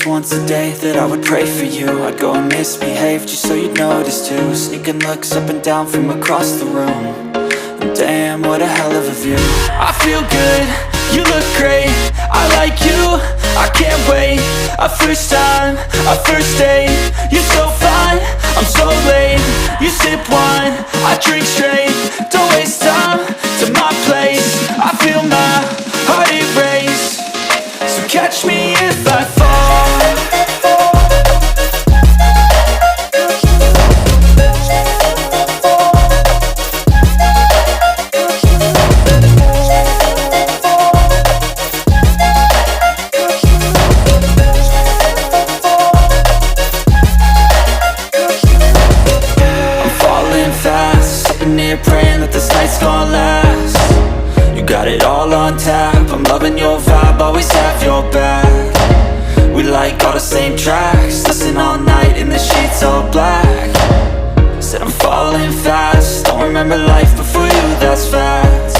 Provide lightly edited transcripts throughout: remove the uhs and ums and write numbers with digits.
just once a day that I would pray for you. I'd go and misbehave just so you'd notice too. Sneaking looks up and down from across the room. And damn, what a hell of a view. I feel good, you look great, I like you, I can't wait. A first time, a first date, you're so fine, I'm so late. You sip wine, I drink straight, don't waste time to my place. I feel my heart erase, so catch me if I fall. Praying that this night's gonna last. You got it all on tap, I'm loving your vibe, always have your back. We like all the same tracks, listen all night in the sheets all black. Said I'm falling fast, don't remember life before you, that's fact.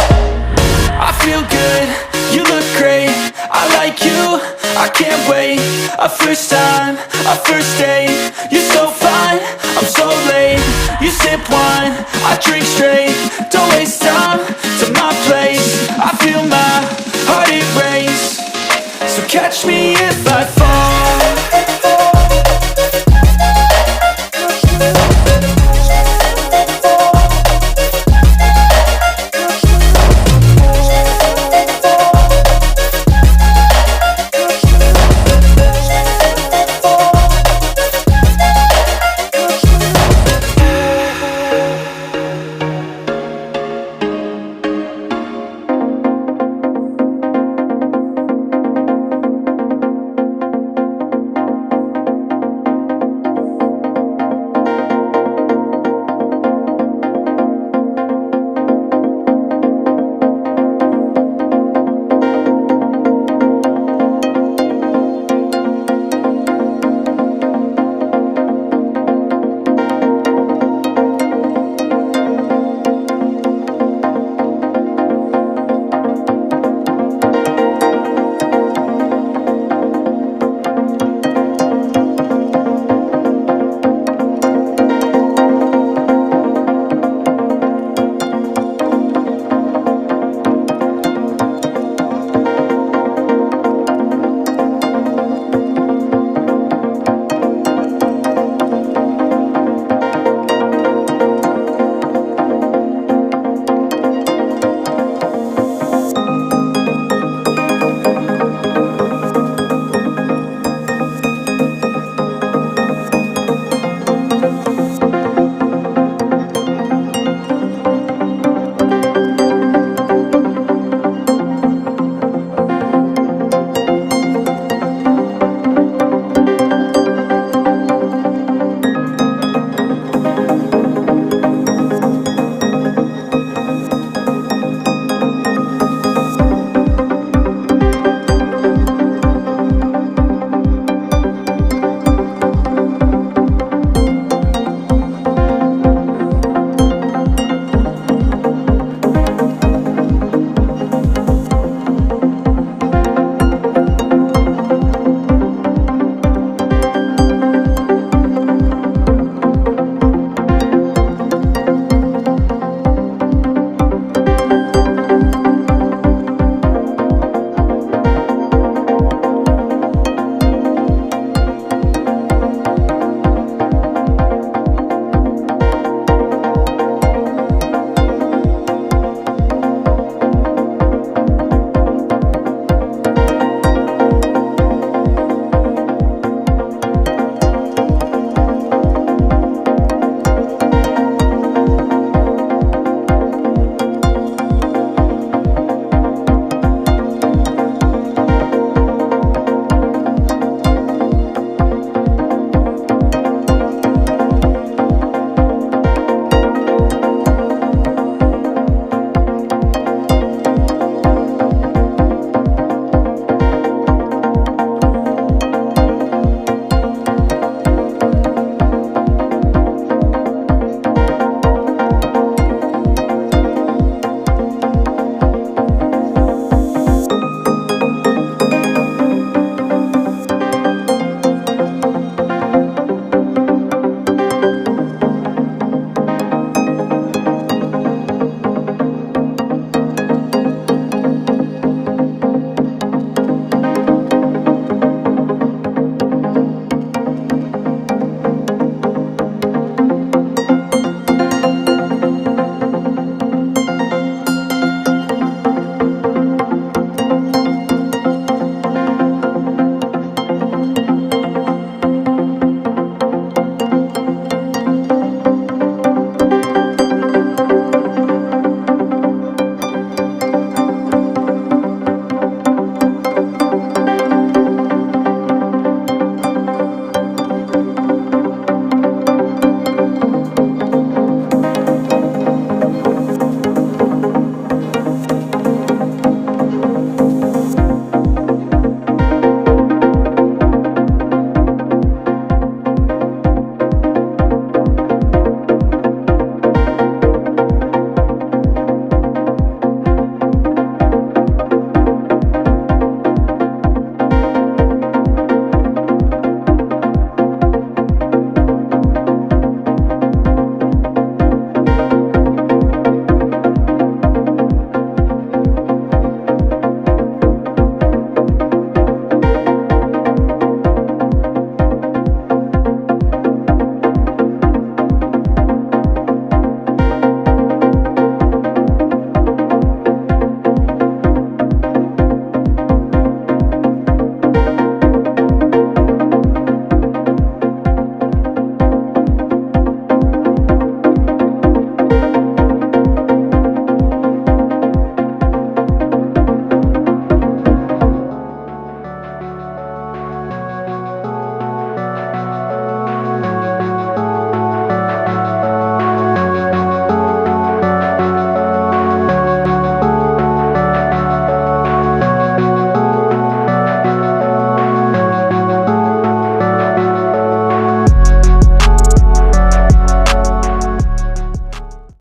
I feel good, you look great, I like you, I can't wait. A first time, a first date, you're so fine, I'm so late. You sip wine, I drink straight, don't waste time to my place. I feel my heart erase, so catch me if I fall.